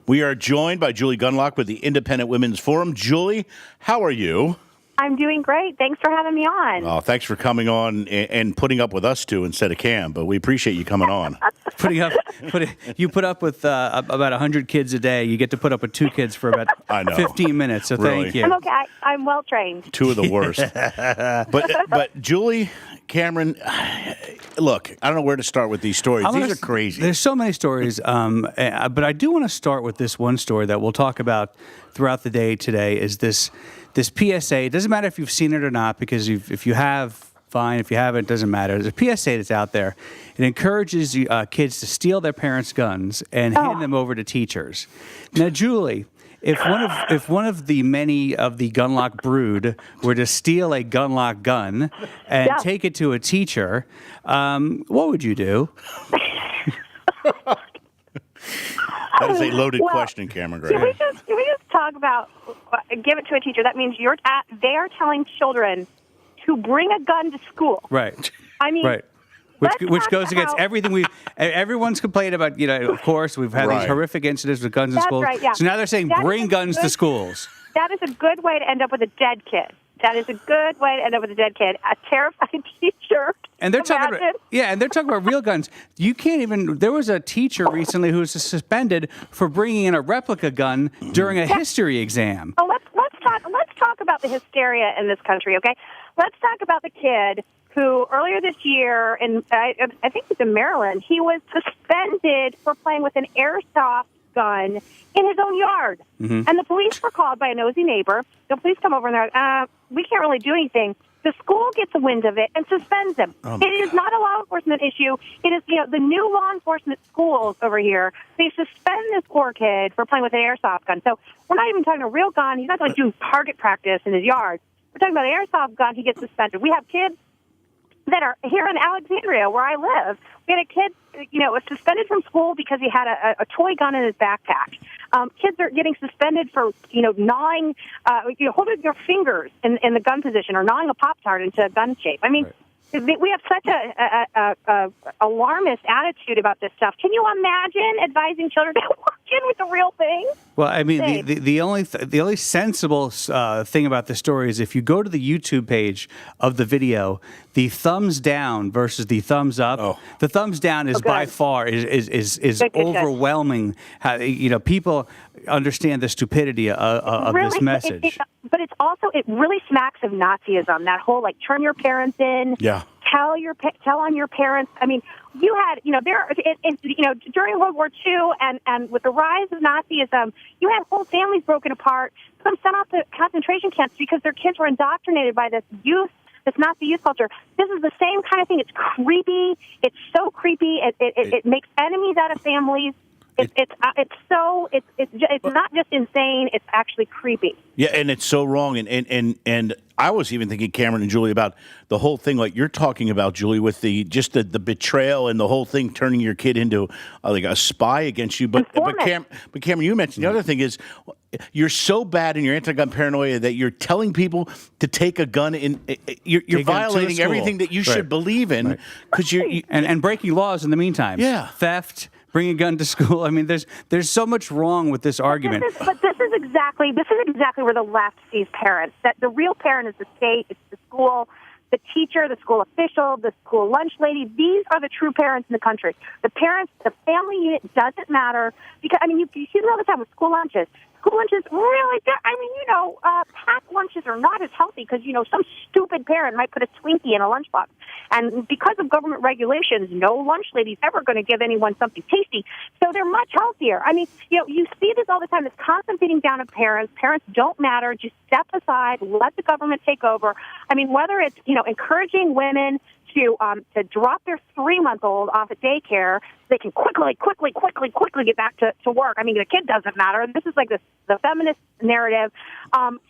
We are joined by Julie Gunlock with the Independent Women's Forum. Julie, how are you? I'm doing great. Thanks for having me on. Oh, thanks for coming on and putting up with us two instead of Cam, but we appreciate you coming on. You put up with about 100 kids a day. You get to put up with 2 kids for about 15 minutes, so really. Thank you. I'm okay. I'm well trained. 2 of the worst. But Julie, Cameron, look, I don't know where to start with these stories. These are crazy. There's so many stories, but I do want to start with this one story that we'll talk about throughout the day today. Is this PSA? It doesn't matter if you've seen it or not, because if you have, fine. If you haven't, it doesn't matter. There's a PSA that's out there. It encourages kids to steal their parents' guns and hand them over to teachers. Now, Julie, if one of the many of the Gunlock brood were to steal a Gunlock gun and take it to a teacher, what would you do? That is a loaded question, Cameron Gray. Can we just talk about give it to a teacher? That means they are telling children to bring a gun to school. Right. I mean, right. Which goes against everything everyone's complained about. Of course, we've had these horrific incidents with guns in schools. Right, yeah. So now they're saying bring guns to schools. That is a good way to end up with a dead kid. That is a good way to end up with a dead kid. A terrified teacher. And they're talking about real guns. You can't even. There was a teacher recently who was suspended for bringing in a replica gun during a history exam. Oh, let's talk about the hysteria in this country, okay? Let's talk about the kid who earlier this year, I think it's in Maryland, he was suspended for playing with an airsoft gun in his own yard. Mm-hmm. And the police were called by a nosy neighbor. The police come over and they're like, we can't really do anything. The school gets a wind of it and suspends him. It is not a law enforcement issue. It is, the new law enforcement schools over here, they suspend this poor kid for playing with an airsoft gun. So we're not even talking a real gun. He's not going to do target practice in his yard. We're talking about an airsoft gun. He gets suspended. We have kids that are here in Alexandria, where I live. We had a kid, was suspended from school because he had a toy gun in his backpack. Kids are getting suspended for, gnawing, holding their fingers in the gun position or gnawing a Pop-Tart into a gun shape. I mean, we have such a alarmist attitude about this stuff. Can you imagine advising children to walk in with the real thing? Well, I mean, the only sensible thing about this story is if you go to the YouTube page of the video, the thumbs down versus the thumbs up. The thumbs down is by far is overwhelming. How, people understand the stupidity of this message. But it's also, it really smacks of Nazism. That whole turn your parents in. Yeah. Tell on your parents. I mean, you had, during World War II and with the rise of Nazism, you had whole families broken apart. Some sent off to concentration camps because their kids were indoctrinated by this Nazi youth culture. This is the same kind of thing. It's creepy. It's so creepy. It makes enemies out of families. It's not just insane. It's actually creepy. Yeah, and it's so wrong. And I was even thinking, Cameron and Julie, about the whole thing like you're talking about, Julie, with the betrayal and the whole thing turning your kid into like a spy against you. But Cameron, you mentioned the other thing is you're so bad in your anti-gun paranoia that you're telling people to take a gun in. You're violating everything that you should believe in because you're and breaking laws in the meantime. Yeah, theft. Bring a gun to school. I mean, there's so much wrong with this argument. This is exactly where the left sees parents. That the real parent is the state, it's the school, the teacher, the school official, the school lunch lady. These are the true parents in the country. The parents, the family unit doesn't matter because you see it all the time with school lunches. School lunches really, packed lunches are not as healthy because, some stupid parent might put a Twinkie in a lunchbox. And because of government regulations, no lunch lady's ever going to give anyone something tasty. So they're much healthier. I mean, you see this all the time. It's constant beating down of parents. Parents don't matter. Just step aside. Let the government take over. I mean, whether it's, encouraging women to drop their 3-month-old off at daycare so they can quickly get back to work. I mean, the kid doesn't matter. This is like the feminist narrative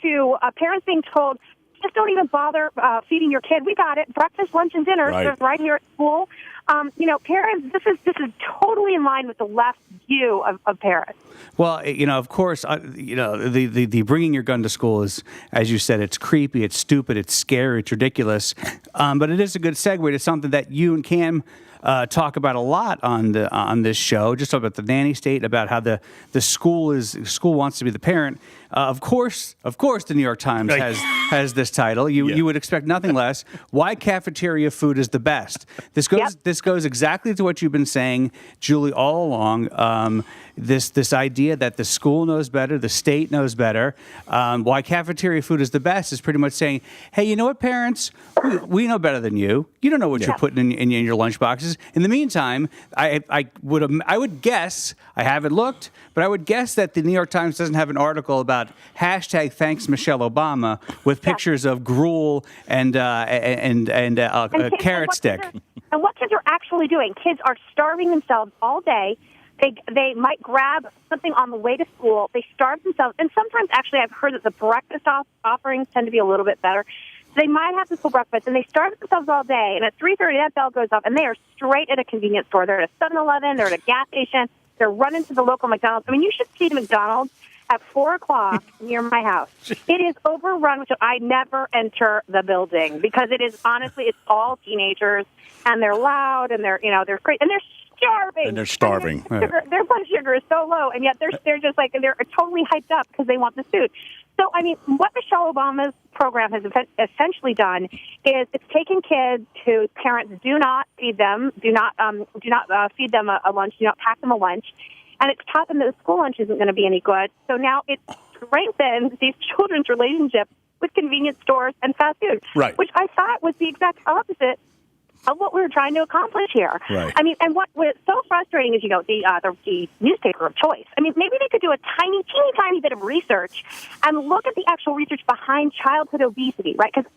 to parents being told, just don't even bother feeding your kid. We got it. Breakfast, lunch, and dinner is right here at school. Parents, this is totally in line with the left view of parents. Well, of course, the bringing your gun to school is, as you said, it's creepy, it's stupid, it's scary, it's ridiculous. But it is a good segue to something that you and Cam talk about a lot on this show, just about the nanny state, about how the school wants to be the parent. Of course, the New York Times has this title. You would expect nothing less. Why cafeteria food is the best. This goes exactly to what you've been saying, Julie, all along. This idea that the school knows better, the state knows better. Why cafeteria food is the best is pretty much saying, hey, you know what, parents? We know better than you. You don't know what you're putting in your lunch boxes. In the meantime, I would guess, I haven't looked, but I would guess that the New York Times doesn't have an article about hashtag thanks Michelle Obama with pictures of gruel and a carrot stick. And what kids are actually doing? Kids are starving themselves all day. They might grab something on the way to school. They starve themselves. And sometimes, actually, I've heard that the breakfast offerings tend to be a little bit better. So they might have the full breakfast, and they starve themselves all day. And at 3:30, that bell goes off, and they are straight at a convenience store. They're at a 7-Eleven. They're at a gas station. They're running to the local McDonald's. I mean, you should see the McDonald's at 4 o'clock near my house. It is overrun, which I never enter the building because it is, honestly, it's all teenagers, and they're loud, and they're crazy, and they're starving. And they're starving. Their blood sugar is so low, and yet they're just like, they're totally hyped up because they want this food. So, I mean, what Michelle Obama's program has essentially done is it's taken kids whose parents do not feed them, do not feed them a lunch, do not pack them a lunch, and it's taught them that the school lunch isn't going to be any good. So now it strengthens these children's relationship with convenience stores and fast food, which I thought was the exact opposite of what we were trying to accomplish here. Right. I mean, and what's so frustrating is, the newspaper of choice. I mean, maybe they could do a teeny tiny bit of research and look at the actual research behind childhood obesity, right? Because,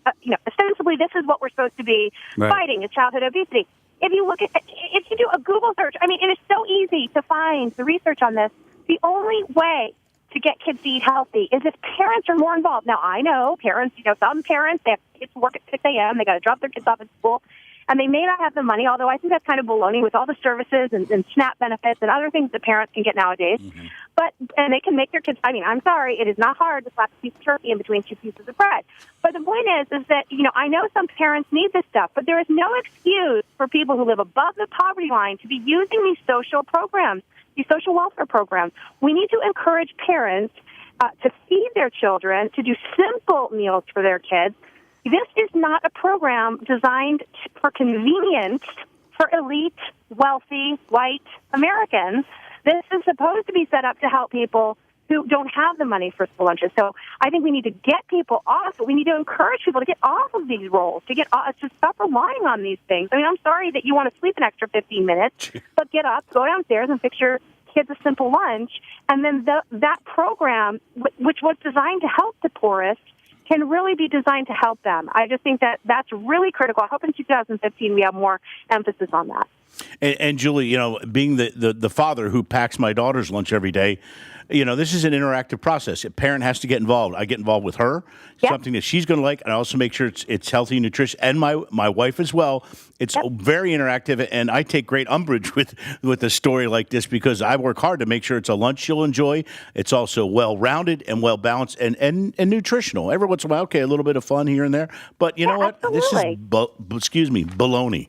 ostensibly this is what we're supposed to be fighting, is childhood obesity. If you do a Google search, I mean, it is so easy to find the research on this. The only way to get kids to eat healthy is if parents are more involved. Now, I know parents, some parents, they have kids to work at 6 a.m., they got to drop their kids off at school, and they may not have the money, although I think that's kind of baloney with all the services and SNAP benefits and other things that parents can get nowadays. Mm-hmm. And they can make their kids, I mean, I'm sorry, it is not hard to slap a piece of turkey in between two pieces of bread. But the point is that, I know some parents need this stuff, but there is no excuse for people who live above the poverty line to be using these social programs, these social welfare programs. We need to encourage parents to feed their children, to do simple meals for their kids. This is not a program designed for convenience for elite, wealthy, white Americans. This is supposed to be set up to help people who don't have the money for school lunches. So I think we need to get people off. We need to encourage people to get off of these roles, to stop relying on these things. I mean, I'm sorry that you want to sleep an extra 15 minutes, but get up, go downstairs, and fix your kids a simple lunch. And then that program, which was designed to help the poorest, can really be designed to help them. I just think that that's really critical. I hope in 2015 we have more emphasis on that. And Julie, being the father who packs my daughter's lunch every day, this is an interactive process. A parent has to get involved. I get involved with her, something that she's going to like, and I also make sure it's healthy and nutritious, and my wife as well. It's very interactive, and I take great umbrage with a story like this because I work hard to make sure it's a lunch she'll enjoy. It's also well-rounded and well-balanced and nutritional. Every once in a while, a little bit of fun here and there. But you know what? Absolutely. This is, baloney.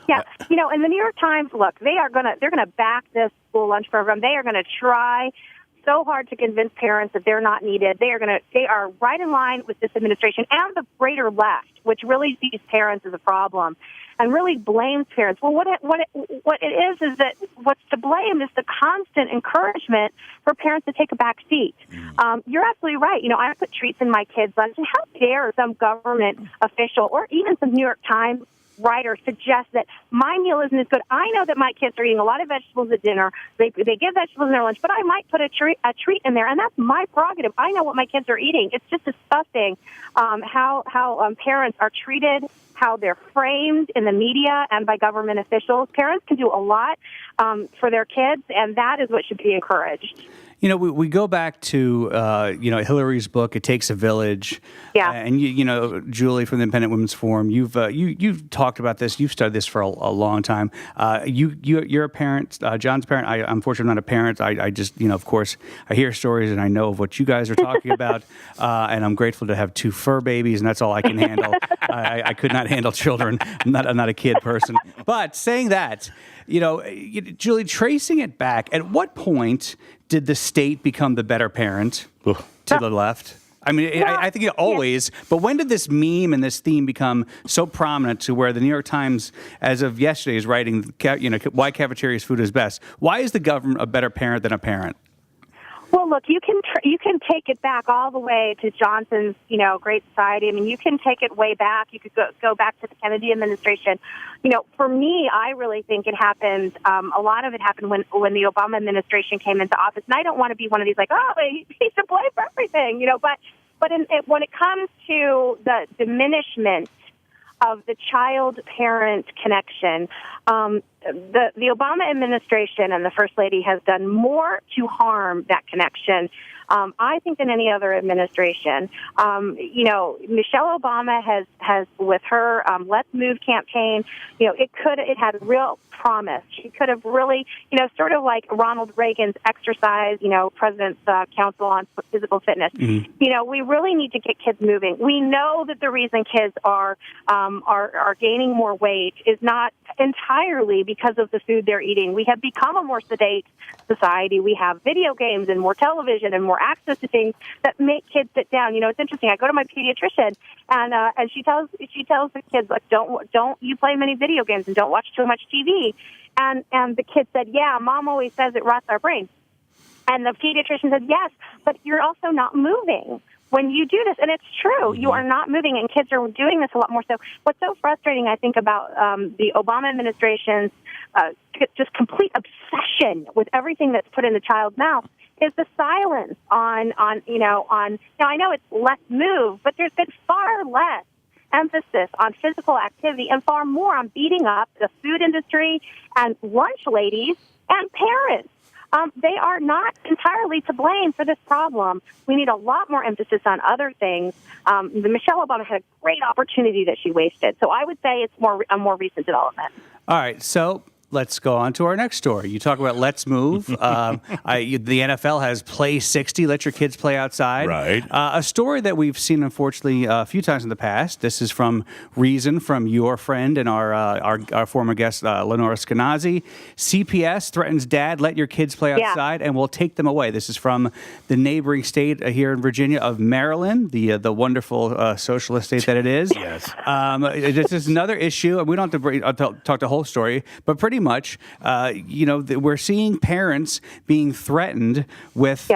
Yeah, and the New York Times, look, they're gonna back this school lunch program. They are gonna try so hard to convince parents that they're not needed. They are right in line with this administration and the greater left, which really sees parents as a problem and really blames parents. Well, what it is that what's to blame is the constant encouragement for parents to take a back seat. You're absolutely right. I put treats in my kids' lunch, and how dare some government official or even some New York Times writer suggest that my meal isn't as good. I know that my kids are eating a lot of vegetables at dinner. They get vegetables in their lunch, but I might put a treat in there, and that's my prerogative. I know what my kids are eating. It's just disgusting how parents are treated, how they're framed in the media and by government officials. Parents can do a lot for their kids, and that is what should be encouraged. You know, we go back to, Hillary's book, It Takes a Village. Yeah. And, Julie from the Independent Women's Forum, you've talked about this. You've studied this for a long time. You're a parent. John's a parent. I'm fortunately not a parent. I just, of course, I hear stories and I know of what you guys are talking about. And I'm grateful to have 2 fur babies, and that's all I can handle. I could not handle children. I'm not a kid person. But saying that, Julie, tracing it back, at what point did the state become the better parent to the left? I mean, I think it always, but when did this meme and this theme become so prominent to where the New York Times, as of yesterday, is writing, why cafeterias food is best? Why is the government a better parent than a parent? Well, look, you can take it back all the way to Johnson's, Great Society. I mean, you can take it way back. You could go back to the Kennedy administration. For me, I really think it happened. A lot of it happened when the Obama administration came into office. And I don't want to be one of these he's to blame for everything, But when it comes to the diminishment of the child-parent connection, the Obama administration and the First Lady has done more to harm that connection, I think, than any other administration. Michelle Obama has with her Let's Move campaign, it had real promise. She could have really, sort of like Ronald Reagan's exercise, President's Council on Physical Fitness. Mm-hmm. We really need to get kids moving. We know that the reason kids are gaining more weight is not entirely because of the food they're eating. We have become a more sedate society. We have video games and more television and more access to things that make kids sit down. It's interesting. I go to my pediatrician and she tells the kids, like, don't you play many video games and don't watch too much TV. And the kid said, yeah, Mom always says it rots our brains. And the pediatrician said, yes, but you're also not moving when you do this. And it's true. You are not moving, and kids are doing this a lot more. So what's so frustrating, I think, about the Obama administration's just complete obsession with everything that's put in the child's mouth is the silence on I know it's less move, but there's been far less emphasis on physical activity and far more on beating up the food industry and lunch ladies and parents. They are not entirely to blame for this problem. We need a lot more emphasis on other things. Michelle Obama had a great opportunity that she wasted. So I would say it's a more recent development. All right. So let's go on to our next story. You talk about Let's Move. The NFL has Play 60, let your kids play outside. Right. A story that we've seen, unfortunately, a few times in the past. This is from Reason, from your friend and our former guest, Lenora Skenazy. CPS threatens dad, let your kids play outside, and we'll take them away. This is from the neighboring state here in Virginia of Maryland, the wonderful socialist state that it is. Yes. This is another issue, and we don't have to talk the whole story, but pretty much, we're seeing parents being threatened with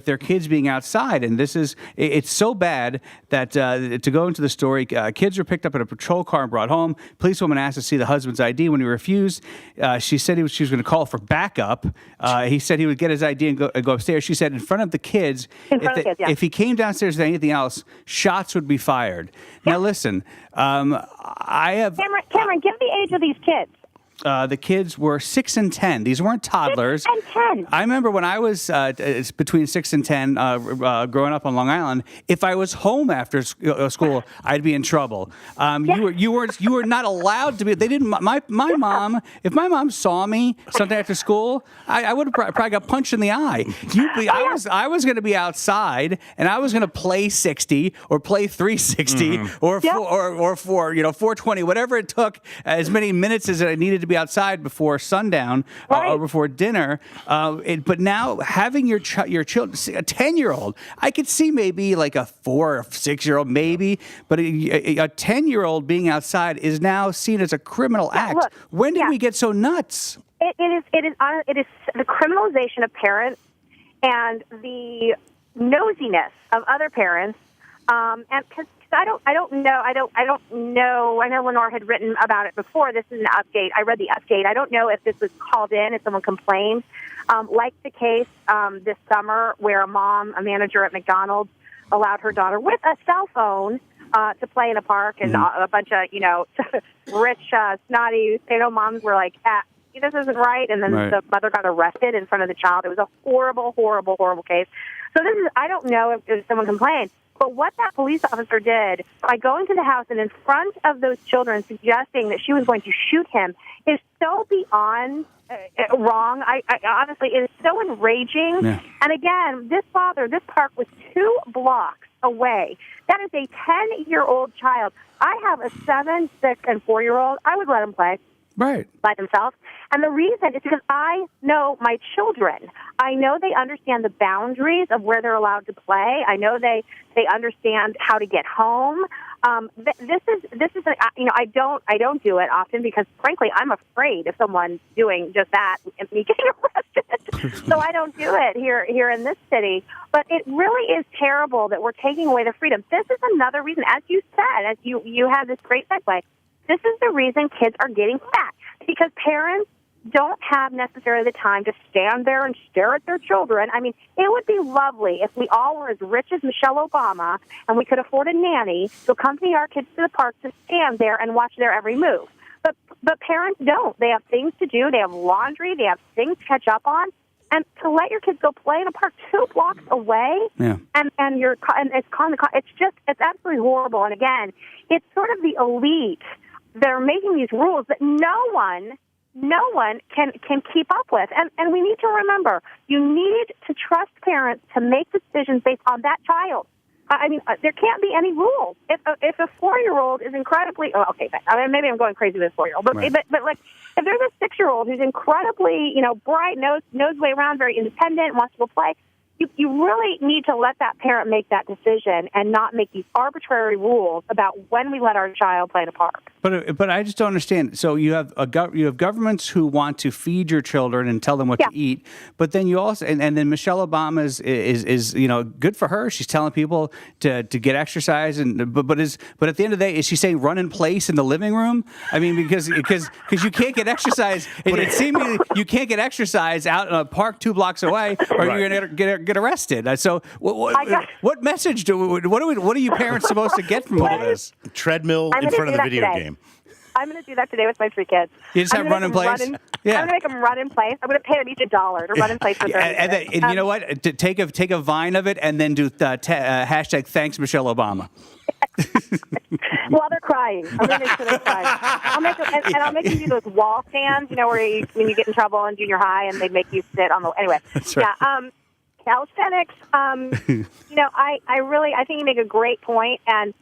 their kids being outside, and it's so bad that to go into the story, kids were picked up in a patrol car and brought home. Policewoman asked to see the husband's ID. When he refused, she said she was going to call for backup. He said he would get his ID and go upstairs. She said in front of the kids, if he came downstairs with anything else, shots would be fired. Now listen, I have Cameron, give the age of these kids. The kids were 6 and 10. These weren't toddlers. 6 and 10. I remember when I was between 6 and 10, growing up on Long Island. If I was home after school, I'd be in trouble. You were not allowed to be. They didn't. My mom. If my mom saw me Sunday after school, I would have probably got punched in the eye. I was going to be outside, and I was going to play 60 or play 360 or 420, whatever it took, as many minutes as I needed to be outside before sundown or before dinner. But now having your children, a 10-year-old, I could see maybe like a 4 or 6-year-old maybe, but a 10-year-old being outside is now seen as a criminal act. Look, when did we get so nuts? It is the criminalization of parents and the nosiness of other parents, and because I don't know. I know Lenore had written about it before. This is an update. I read the update. I don't know if this was called in, if someone complained, like the case this summer where a manager at McDonald's, allowed her daughter with a cell phone to play in a park, and a bunch of rich, snotty moms were like, this isn't right. And then Right. the mother got arrested in front of the child. It was a horrible, horrible, horrible case. So I don't know if someone complained, but what that police officer did by going to the house and in front of those children suggesting that she was going to shoot him is so beyond wrong. I honestly, it is so enraging. Yeah. And again, this park was 2 blocks away. That is a 10-year-old child. I have a 7, 6, and 4-year-old. I would let them play Right. by themselves. And the reason is because I know my children. I know they understand the boundaries of where they're allowed to play. I know they understand how to get home. This is I don't do it often because frankly I'm afraid of someone doing just that and me getting arrested. So I don't do it here in this city. But it really is terrible that we're taking away the freedom. This is another reason, as you said, as you had this great segue. This is the reason kids are getting fat, because parents don't have necessarily the time to stand there and stare at their children. I mean, it would be lovely if we all were as rich as Michelle Obama and we could afford a nanny to accompany our kids to the park to stand there and watch their every move. But parents don't. They have things to do. They have laundry. They have things to catch up on. And to let your kids go play in a park 2 blocks away, Yeah. and it's absolutely horrible. And again, it's sort of the elite that are making these rules that no one can keep up with. And we need to remember, you need to trust parents to make decisions based on that child. I mean, there can't be any rules. If a 4-year-old is incredibly, maybe I'm going crazy with a 4-year-old, but Right. but like if there's a 6-year-old who's incredibly bright, knows way around, very independent, wants to go play, you really need to let that parent make that decision and not make these arbitrary rules about when we let our child play in a park. But I just don't understand. So you have governments who want to feed your children and tell them what to eat, but then you also and then Michelle Obama is good for her. She's telling people to get exercise but at the end of the day, is she saying run in place in the living room? I mean, because you can't get exercise. It seemingly you can't get exercise out in a park 2 blocks away, or Right. you're going to get arrested. So what message what are you parents supposed to get from all this? Treadmill I'm in gonna front of do the that video today. game. I'm going to do that today with my 3 kids. You just I'm have gonna run in make them place? I'm going to make them run in place. I'm going to pay them each $1 to run in place for 30 minutes. And you know what? Take a vine of it and then do hashtag thanks Michelle Obama. While they're crying. I'm going to make sure they're crying. I'll make them do those wall stands, where when you get in trouble in junior high and they make you sit on the, anyway. That's right. Yeah. Calisthenics, I think you make a great point. And,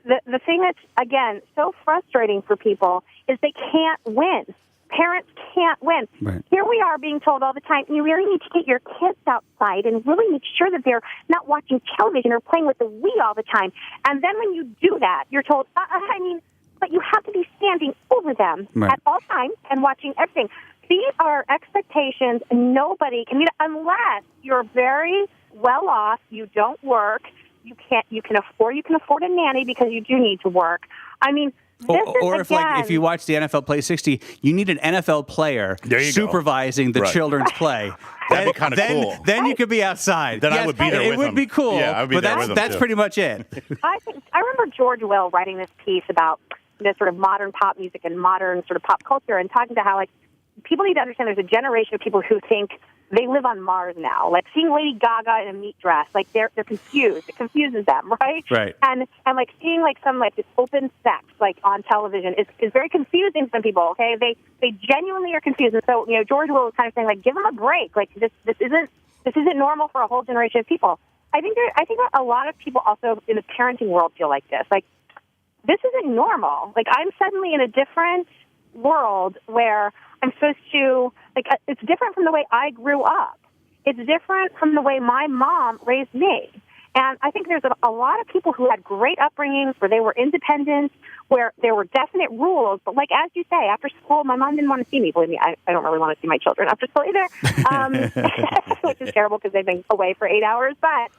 the thing that's, again, so frustrating for people is they can't win. Parents can't win. Right. Here we are being told all the time, you really need to get your kids outside and really make sure that they're not watching television or playing with the Wii all the time. And then when you do that, you're told, but you have to be standing over them Right. at all times and watching everything. These are expectations nobody can meet unless you're very well off, you don't work, you can afford a nanny because you do need to work. I mean, if you watch the NFL Play 60, you need an NFL player supervising the children's play. That'd be kind of cool. Then you could be outside. Then I would be there with them. It would be cool. Yeah, I would be but there with them, that's too. pretty much it. I remember George Will writing this piece about this sort of modern pop music and modern sort of pop culture, and talking about how people need to understand there's a generation of people who think they live on Mars now. Like seeing Lady Gaga in a meat dress, they're confused. It confuses them, right? Right. And seeing some this open sex on television is very confusing to some people. Okay, they genuinely are confused. And so George Will was kind of saying give them a break. This isn't normal for a whole generation of people. I think a lot of people also in the parenting world feel like this. This isn't normal. I'm suddenly in a different world where I'm supposed to, it's different from the way I grew up. It's different from the way my mom raised me. And I think there's a lot of people who had great upbringings where they were independent, where there were definite rules. But as you say, after school, my mom didn't want to see me. Believe me, I don't really want to see my children after school either, which is terrible because they've been away for 8 hours. But,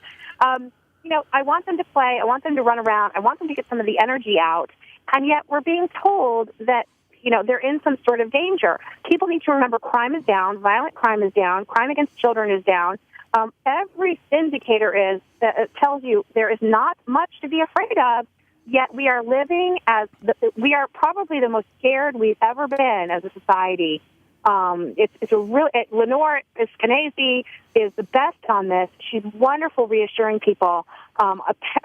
I want them to play. I want them to run around. I want them to get some of the energy out. And yet we're being told that, they're in some sort of danger. People need to remember crime is down, violent crime is down, crime against children is down. Every indicator tells you there is not much to be afraid of. yet we are living we are probably the most scared we've ever been as a society. It's a real. Lenore Eskenazi is the best on this. She's wonderful, reassuring people, on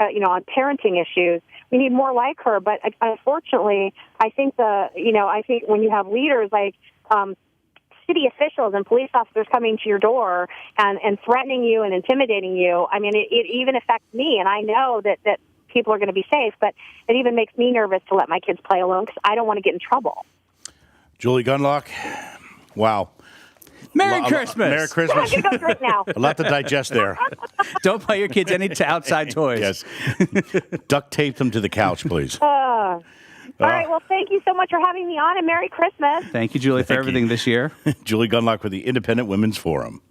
parenting issues. We need more like her, but unfortunately, I think when you have leaders like city officials and police officers coming to your door and threatening you and intimidating you, I mean, it even affects me, and I know that people are going to be safe, but it even makes me nervous to let my kids play alone because I don't want to get in trouble. Julie Gunlock, wow. Merry Christmas. Merry Christmas. I can go drink now. A lot to digest there. Don't buy your kids any outside toys. Yes. Duct tape them to the couch, please. All right. Well, thank you so much for having me on, and Merry Christmas. Thank you, Julie, for everything this year. Julie Gunlock with the Independent Women's Forum.